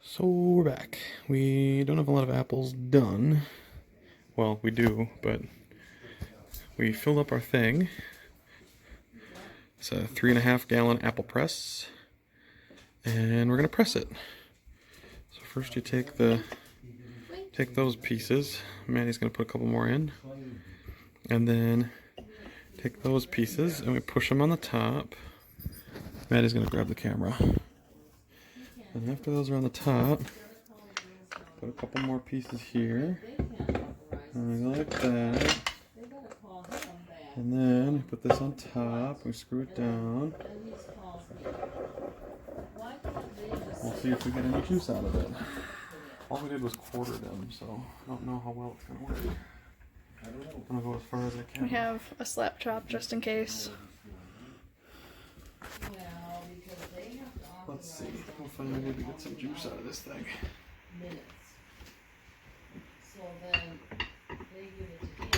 So we're back. We don't have a lot of apples done. Well, we do, but we filled up our thing. It's a 3.5 gallon apple press, and we're gonna press it. So first you take those pieces. Maddie's gonna put a couple more in, and then take those pieces and we push them on the top. Maddie's gonna grab the camera. And after those are on the top, put a couple more pieces here, like that. And then put this on top, we screw it down. We'll see if we get any juice out of it. All we did was quarter them, so I don't know how well it's going to work. I'm going to go as far as I can. We have a slap chop just in case. Let's see. We'll finally maybe get some juice out of this thing. So then they give it to him.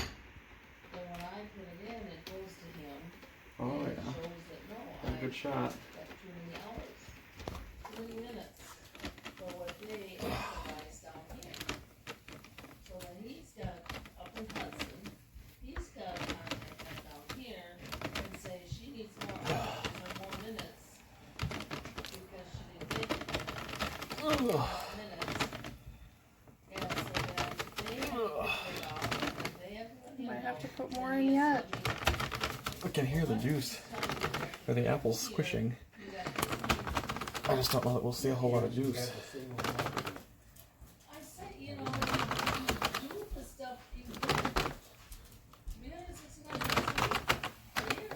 But when I put it in, it goes to him. Oh and it yeah. shows that no, That's a good shot. got too many hours. 20 minutes. So what they advertise down here. So then he's got up in Hudson, he's got to contact them down here and say she needs more hours or more minutes. Because she didn't take it. Minutes. And so then they have to figure it out, and they have to let him Might have to know. put more in yet. I can hear the juice, or the apples squishing. I just don't know that we'll see a whole lot of juice. I said, you know, you do the stuff you do. $369 a year.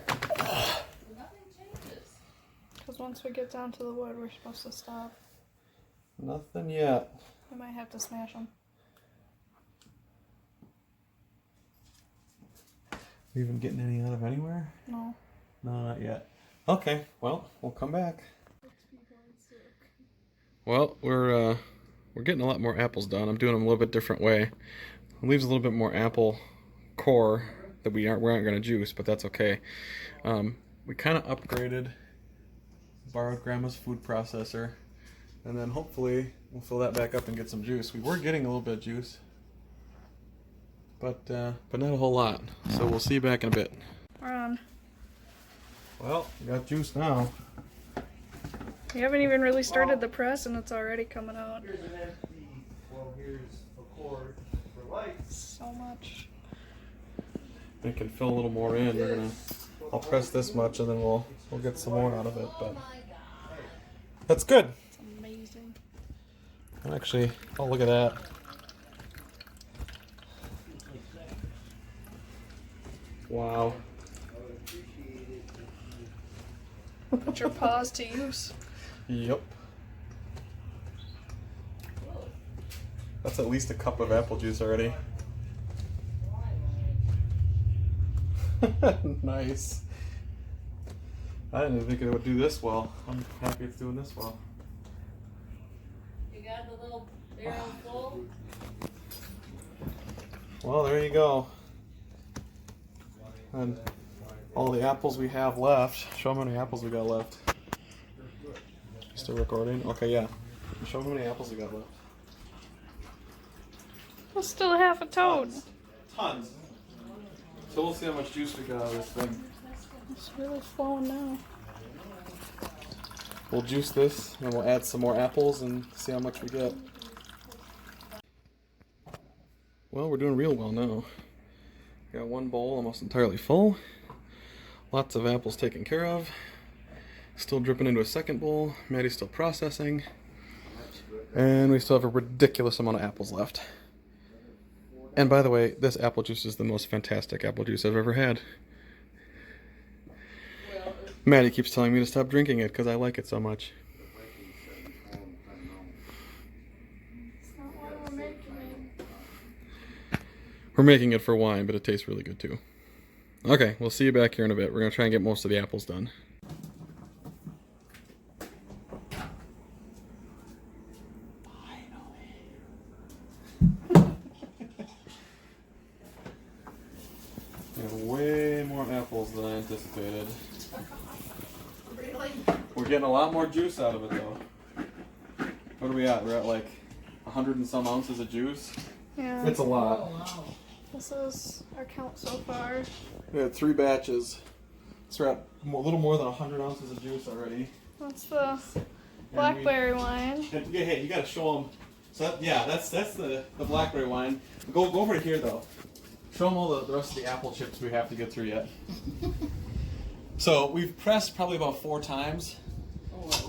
Nothing changes. Because once we get down to the wood, we're supposed to stop. Nothing yet. We might have to smash them. We even getting any out of anywhere? No. No, not yet. Okay, well, we'll come back. Well, we're getting a lot more apples done. I'm doing them a little bit different way. It leaves a little bit more apple core that we aren't going to juice, but that's okay. We kind of upgraded, borrowed Grandma's food processor, and then hopefully we'll fill that back up and get some juice. We were getting a little bit of juice, but not a whole lot. So we'll see you back in a bit. We're on. Well, we got juice now. We haven't even really started the press and it's already coming out. Here's an empty, well, here's a cord for lights. So much. We can fill a little more in. I'll press this much and then we'll get some more out of it. But that's good. It's amazing. And actually, oh look at that. Wow. Put your paws to use. Yep. That's at least a cup of apple juice already. Nice. I didn't even think it would do this well. I'm happy it's doing this well. You got the little barrel full? Well, there you go. And all the apples we have left. Show them how many apples we got left. Still recording? Okay, yeah. Show them how many apples we got left. We'll still have a toad. Tons. So we'll see how much juice we got out of this thing. It's really flowing now. We'll juice this and we'll add some more apples and see how much we get. Well, we're doing real well now. Got one bowl almost entirely full. Lots of apples taken care of. Still dripping into a second bowl. Maddie's still processing. And we still have a ridiculous amount of apples left. And by the way, this apple juice is the most fantastic apple juice I've ever had. Maddie keeps telling me to stop drinking it because I like it so much. It's not why we're making it. We're making it for wine, but it tastes really good too. Okay, we'll see you back here in a bit. We're going to try and get most of the apples done. Way more apples than I anticipated. Really? We're getting a lot more juice out of it though. What are we at? We're at like 100 and some ounces of juice. Yeah. It's a lot. Oh, wow. This is our count so far. We had 3 batches. So we're at a little more than 100 ounces of juice already. That's the blackberry wine. Yeah, hey, you gotta show them. So that's the blackberry wine. Go over here though. Show them all the rest of the apple chips we have to get through yet. So we've pressed probably about 4 times,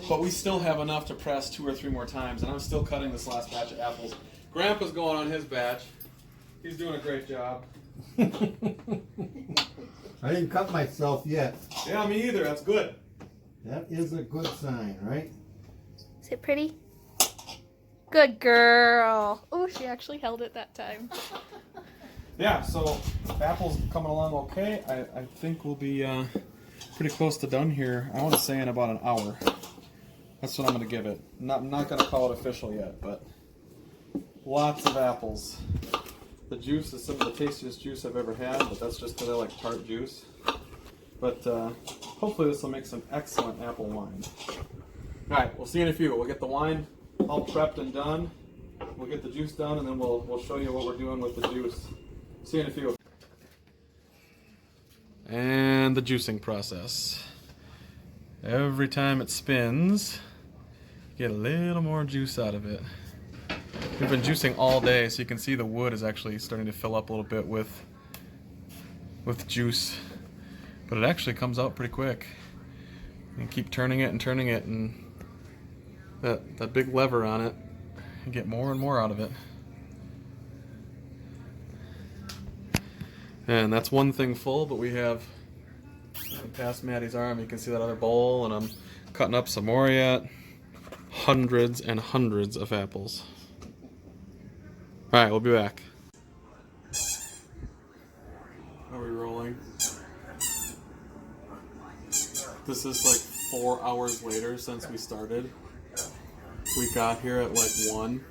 but we still have enough to press 2 or 3 more times, and I'm still cutting this last batch of apples. Grandpa's going on his batch. He's doing a great job. I didn't cut myself yet. Yeah, me either. That's good. That is a good sign, right? Is it pretty? Good girl. Oh, she actually held it that time. Yeah, so apples coming along okay. I think we'll be pretty close to done here. I want to say in about an hour. That's what I'm going to give it. I'm not going to call it official yet, but lots of apples. The juice is some of the tastiest juice I've ever had, but that's just because I like tart juice. But hopefully this will make some excellent apple wine. Alright, we'll see you in a few. We'll get the wine all prepped and done. We'll get the juice done, and then we'll show you what we're doing with the juice. See you in a few. And the juicing process. Every time it spins, you get a little more juice out of it. We've been juicing all day, so you can see the wood is actually starting to fill up a little bit with juice. But it actually comes out pretty quick. And keep turning it, and that big lever on it, you get more and more out of it. And that's one thing full, but we have past Maddie's arm. You can see that other bowl, and I'm cutting up some more yet. Hundreds and hundreds of apples. Alright, we'll be back. Are we rolling? This is like 4 hours later since we started. We got here at like 1.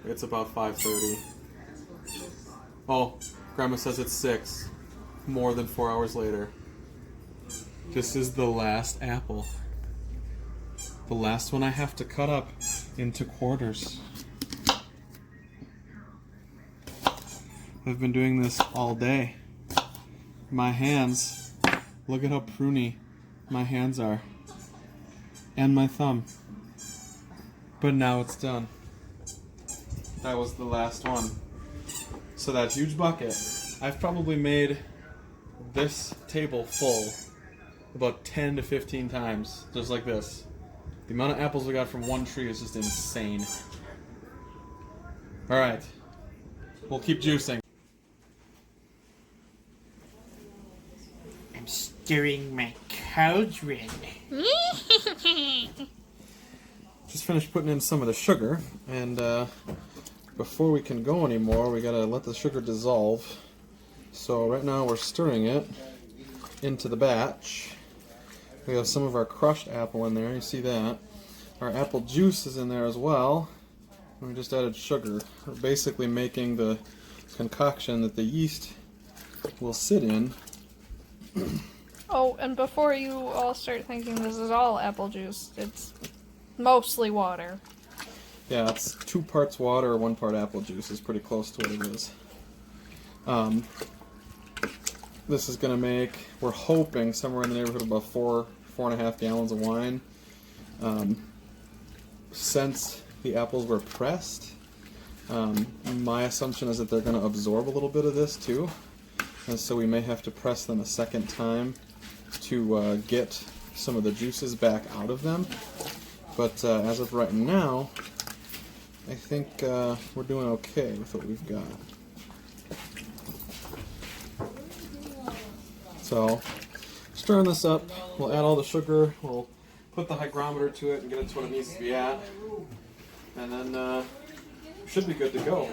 It's about 5:30. Oh, Grandma says it's 6. More than 4 hours later. This is the last apple. The last one I have to cut up into quarters. I've been doing this all day. My hands, look at how pruny my hands are. And my thumb. But now it's done. That was the last one. So that huge bucket, I've probably made this table full about 10 to 15 times, just like this. The amount of apples we got from one tree is just insane. Alright, we'll keep juicing. I'm stirring my cauldron. Just finished putting in some of the sugar, and before we can go anymore, we gotta let the sugar dissolve. So right now we're stirring it into the batch. We have some of our crushed apple in there, you see that. Our apple juice is in there as well. And we just added sugar. We're basically making the concoction that the yeast will sit in. Oh, and before you all start thinking this is all apple juice, it's mostly water. Yeah, it's 2 parts water, 1 part apple juice. Is pretty close to what it is. This is going to make, we're hoping, somewhere in the neighborhood of about 4.5 gallons of wine. Since the apples were pressed, my assumption is that they're going to absorb a little bit of this too. And so we may have to press them a second time to get some of the juices back out of them. But as of right now, I think we're doing okay with what we've got. So, stirring this up, we'll add all the sugar, we'll put the hygrometer to it and get it to what it needs to be at, and then should be good to go.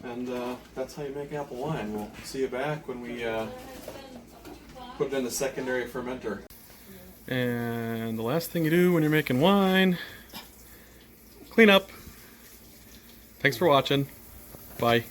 And that's how you make apple wine. We'll see you back when we put it in the secondary fermenter. And the last thing you do when you're making wine, clean up. Thanks for watching. Bye.